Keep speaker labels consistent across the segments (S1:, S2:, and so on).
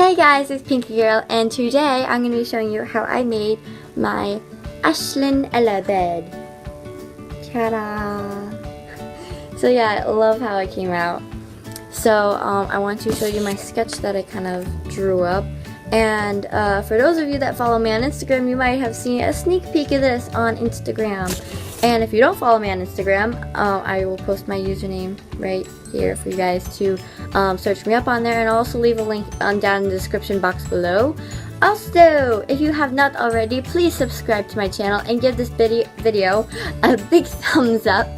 S1: Hey guys, it's Pinky Girl, and today I'm going to be showing you how I made my Ashlynn bed. Ta-da! So yeah, I love how it came out. So I want to show you my sketch that I kind of drew up. And for those of you that follow me on Instagram, you might have seen a sneak peek of this on Instagram. And if you don't follow me on Instagram, I will post my username right here for you guys to search me up on there, and I'll also leave a link down in the description box below. Also, if you have not already, please subscribe to my channel and give this video a big thumbs up.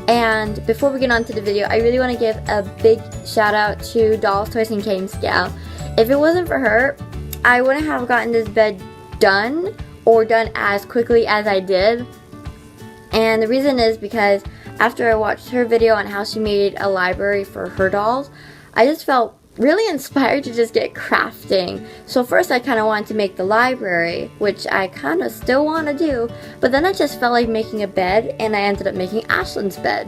S1: And before we get on to the video, I really want to give a big shout out to Dolls, Toys, and Games Gal. If it wasn't for her, I wouldn't have gotten this bed done or done as quickly as I did. And the reason is because after I watched her video on how she made a library for her dolls, I just felt really inspired to just get crafting. So first I kind of wanted to make the library, which I kind of still want to do, but then I just felt like making a bed, and I ended up making Ashlynn's bed.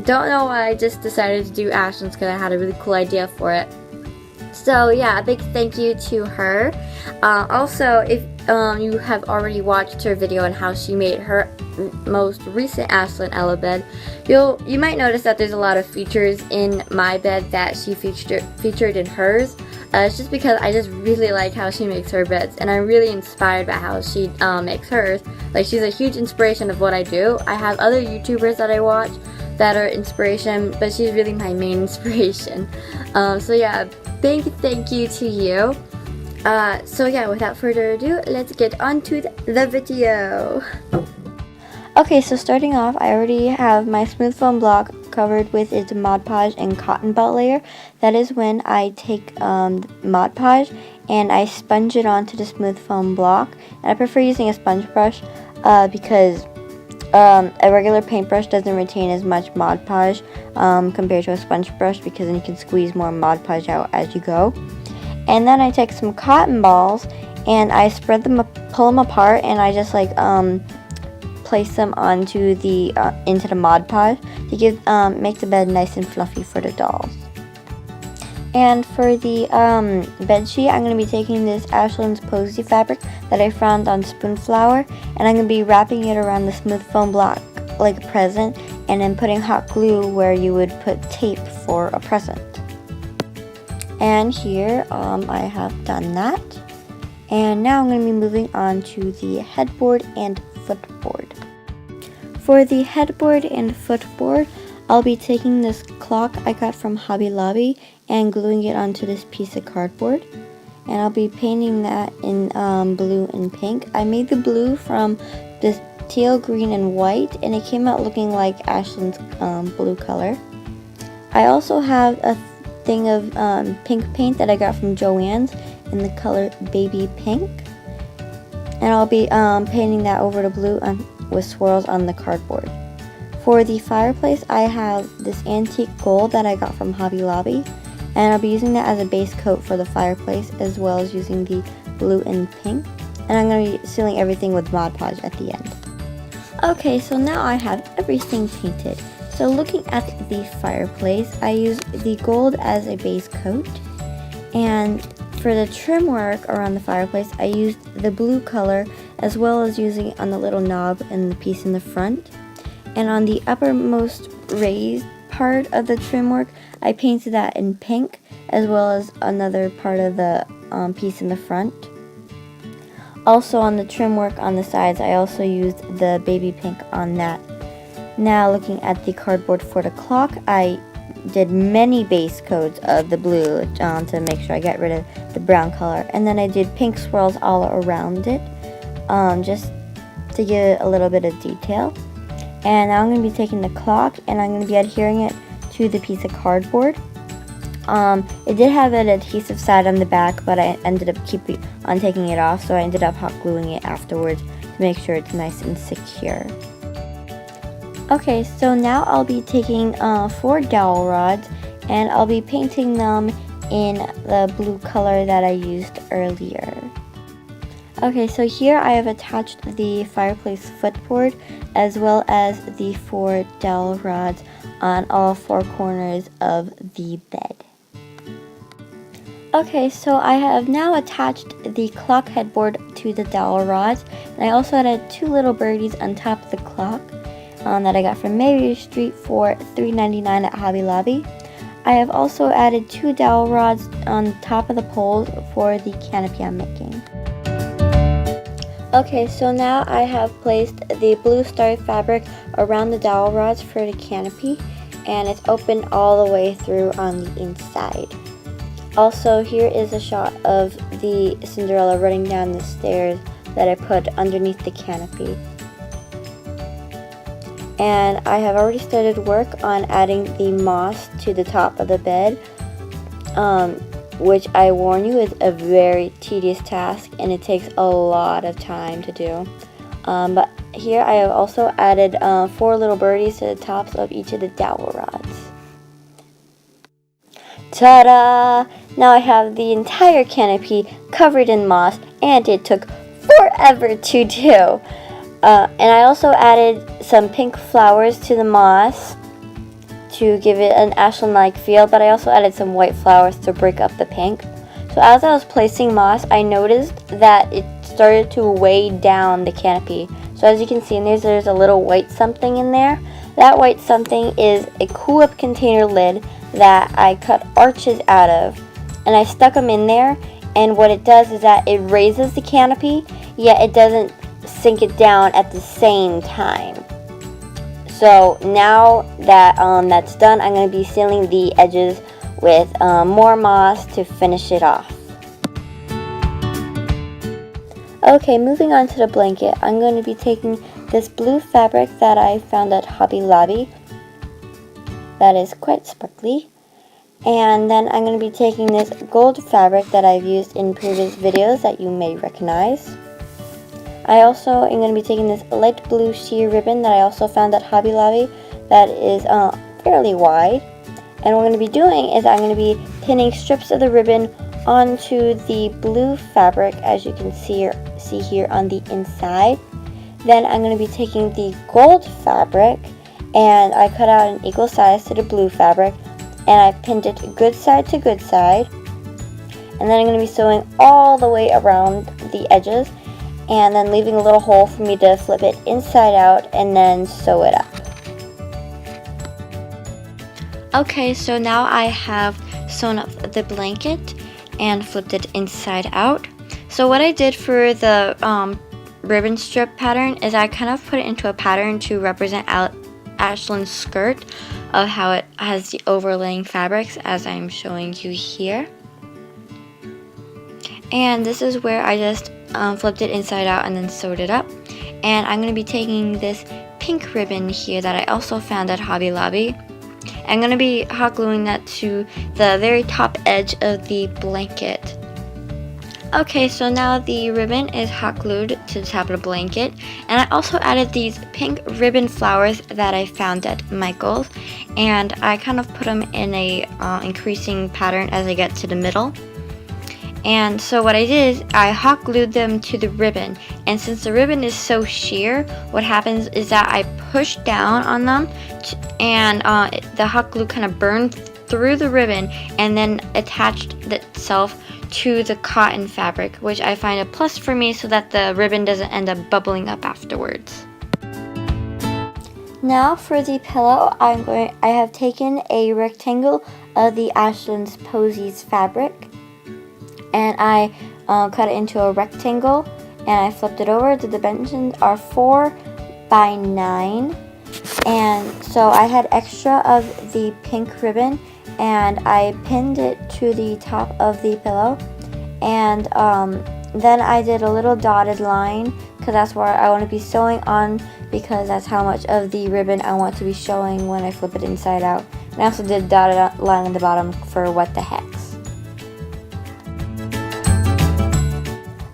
S1: Don't know why I just decided to do Ashlynn's, because I had a really cool idea for it. So yeah, a big thank you to her. Also, if you have already watched her video on how she made her most recent Ashlynn Ella bed, you might notice that there's a lot of features in my bed that she featured in hers. It's just because I just really like how she makes her beds, and I'm really inspired by how she makes hers. Like, she's a huge inspiration of what I do. I have other YouTubers that I watch that are inspiration, but she's really my main inspiration. So yeah, big thank you to you. So yeah, without further ado, let's get on to the video. Okay, so starting off, I already have my smooth foam block covered with its Mod Podge and cotton belt layer. That is when I take Mod Podge and I sponge it onto the smooth foam block. And I prefer using a sponge brush because a regular paintbrush doesn't retain as much Mod Podge compared to a sponge brush, because then you can squeeze more Mod Podge out as you go. And then I take some cotton balls and I spread them, pull them apart, and I just like place them onto the into the Mod Podge to make the bed nice and fluffy for the dolls. And for the bed sheet, I'm going to be taking this Ashlynn's Posy fabric that I found on Spoonflower, and I'm going to be wrapping it around the smooth foam block like a present, and then putting hot glue where you would put tape for a present. And here I have done that. And now I'm going to be moving on to the headboard and footboard. For the headboard and footboard, I'll be taking this clock I got from Hobby Lobby and gluing it onto this piece of cardboard. And I'll be painting that in blue and pink. I made the blue from this teal, green, and white, and it came out looking like Ashlynn's blue color. I also have a thing of pink paint that I got from Joann's in the color Baby Pink. And I'll be painting that over the blue with swirls on the cardboard. For the fireplace, I have this antique gold that I got from Hobby Lobby, and I'll be using that as a base coat for the fireplace, as well as using the blue and pink. And I'm going to be sealing everything with Mod Podge at the end. Okay, so now I have everything painted. So looking at the fireplace, I use the gold as a base coat, and for the trim work around the fireplace, I used the blue color, as well as using it on the little knob and the piece in the front. And on the uppermost raised part of the trim work, I painted that in pink, as well as another part of the piece in the front. Also on the trim work on the sides, I also used the baby pink on that. Now looking at the cardboard for the clock, I did many base coats of the blue to make sure I get rid of the brown color, and then I did pink swirls all around it just to give it a little bit of detail. And now I'm going to be taking the clock and I'm going to be adhering it to the piece of cardboard. It did have an adhesive side on the back, but I ended up taking it off, so I ended up hot gluing it afterwards to make sure it's nice and secure. Okay, so now I'll be taking 4 dowel rods, and I'll be painting them in the blue color that I used earlier. Okay, so here I have attached the fireplace footboard as well as the 4 dowel rods on all 4 corners of the bed. Okay, so I have now attached the clock headboard to the dowel rods, and I also added 2 little birdies on top of the clock that I got from Mayberry Street for $3.99 at Hobby Lobby. I have also added 2 dowel rods on top of the poles for the canopy I'm making. Okay, so now I have placed the blue star fabric around the dowel rods for the canopy, and it's open all the way through on the inside. Also, here is a shot of the Cinderella running down the stairs that I put underneath the canopy. And I have already started work on adding the moss to the top of the bed, which I warn you is a very tedious task and it takes a lot of time to do. But here I have also added 4 little birdies to the tops of each of the dowel rods. Ta-da! Now I have the entire canopy covered in moss, and it took forever to do. And I also added some pink flowers to the moss to give it an Ashlynn-like feel, but I also added some white flowers to break up the pink. So as I was placing moss, I noticed that it started to weigh down the canopy. So as you can see in there's a little white something in there. That white something is a Cool Whip container lid that I cut arches out of, and I stuck them in there, and what it does is that it raises the canopy, yet it doesn't sink it down at the same time. So now that that's done, I'm going to be sealing the edges with more moss to finish it off. Okay, moving on to the blanket, I'm going to be taking this blue fabric that I found at Hobby Lobby that is quite sparkly, and then I'm going to be taking this gold fabric that I've used in previous videos that you may recognize. I also am going to be taking this light blue sheer ribbon that I also found at Hobby Lobby that is fairly wide, and what I'm going to be doing is I'm going to be pinning strips of the ribbon onto the blue fabric, as you can see here on the inside. Then I'm going to be taking the gold fabric, and I cut out an equal size to the blue fabric, and I pinned it good side to good side. And then I'm going to be sewing all the way around the edges, and then leaving a little hole for me to flip it inside out and then sew it up. Okay, so now I have sewn up the blanket and flipped it inside out. So what I did for the ribbon strip pattern is I kind of put it into a pattern to represent Ashlynn's skirt of how it has the overlaying fabrics, as I'm showing you here. And this is where I just flipped it inside out and then sewed it up. And I'm going to be taking this pink ribbon here that I also found at Hobby Lobby. I'm going to be hot gluing that to the very top edge of the blanket. Okay, so now the ribbon is hot glued to the top of the blanket, and I also added these pink ribbon flowers that I found at Michael's, and I kind of put them in a increasing pattern as I get to the middle. And so what I did is I hot glued them to the ribbon, and since the ribbon is so sheer, what happens is that I push down on them and the hot glue kind of burned through the ribbon and then attached itself to the cotton fabric, which I find a plus for me so that the ribbon doesn't end up bubbling up afterwards. Now for the pillow, I have taken a rectangle of the Ashlynn's Posies fabric, and I cut it into a rectangle, and I flipped it over. The dimensions are 4 by 9, and so I had extra of the pink ribbon, and I pinned it to the top of the pillow, and then I did a little dotted line because that's where I want to be sewing on, because that's how much of the ribbon I want to be showing when I flip it inside out. And I also did a dotted line on the bottom for what the hex.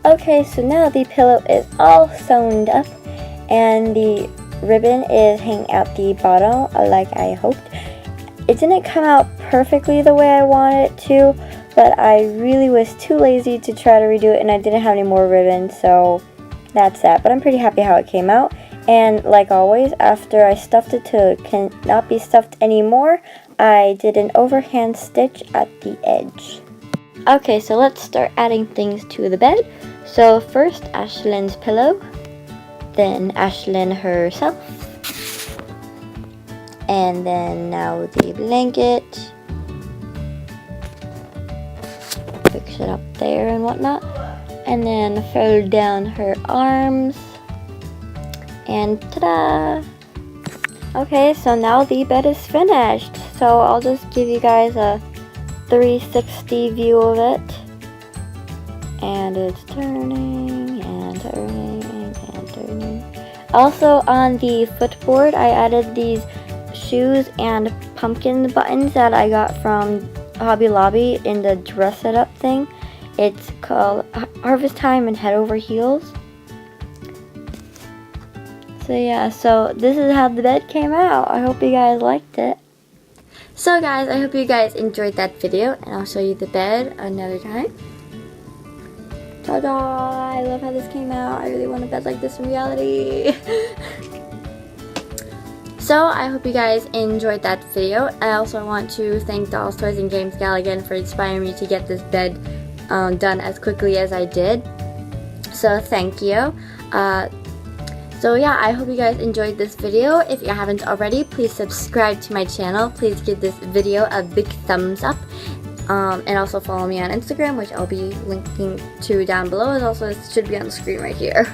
S1: Okay, so now the pillow is all sewn up and the ribbon is hanging out the bottom like I hoped. It didn't come out perfectly the way I wanted it to, but I really was too lazy to try to redo it, and I didn't have any more ribbon, so that's that. But I'm pretty happy how it came out, and like always, after I stuffed it to cannot be stuffed anymore, I did an overhand stitch at the edge. Okay, so let's start adding things to the bed. So first, Ashlynn's pillow, then Ashlynn herself, and then now the blanket. Fix it up there and whatnot, and then fold down her arms, and ta-da! Okay, so now the bed is finished. So I'll just give you guys a 360 view of it. And it's turning and turning and turning. Also on the footboard, I added these shoes and pumpkin buttons that I got from Hobby Lobby in the dress it up thing. It's called Harvest Time and Head Over Heels. So yeah, so this is how the bed came out. I hope you guys liked it. So guys, I hope you guys enjoyed that video, and I'll show you the bed another time. Ta-da! I love how this came out. I really want a bed like this in reality. So I hope you guys enjoyed that video. I also want to thank Dolls Toys and Games Gal again for inspiring me to get this bed done as quickly as I did. So thank you. So yeah, I hope you guys enjoyed this video. If you haven't already, please subscribe to my channel. Please give this video a big thumbs up. And also follow me on Instagram, which I'll be linking to down below. It also should be on the screen right here.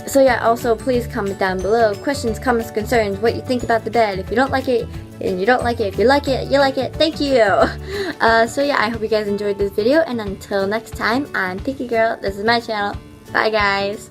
S1: So yeah, also please comment down below questions, comments, concerns, what you think about the bed. If you don't like it, and you don't like it. If you like it, you like it. Thank you. So yeah, I hope you guys enjoyed this video. And until next time, I'm Picky Girl. This is my channel. Bye guys.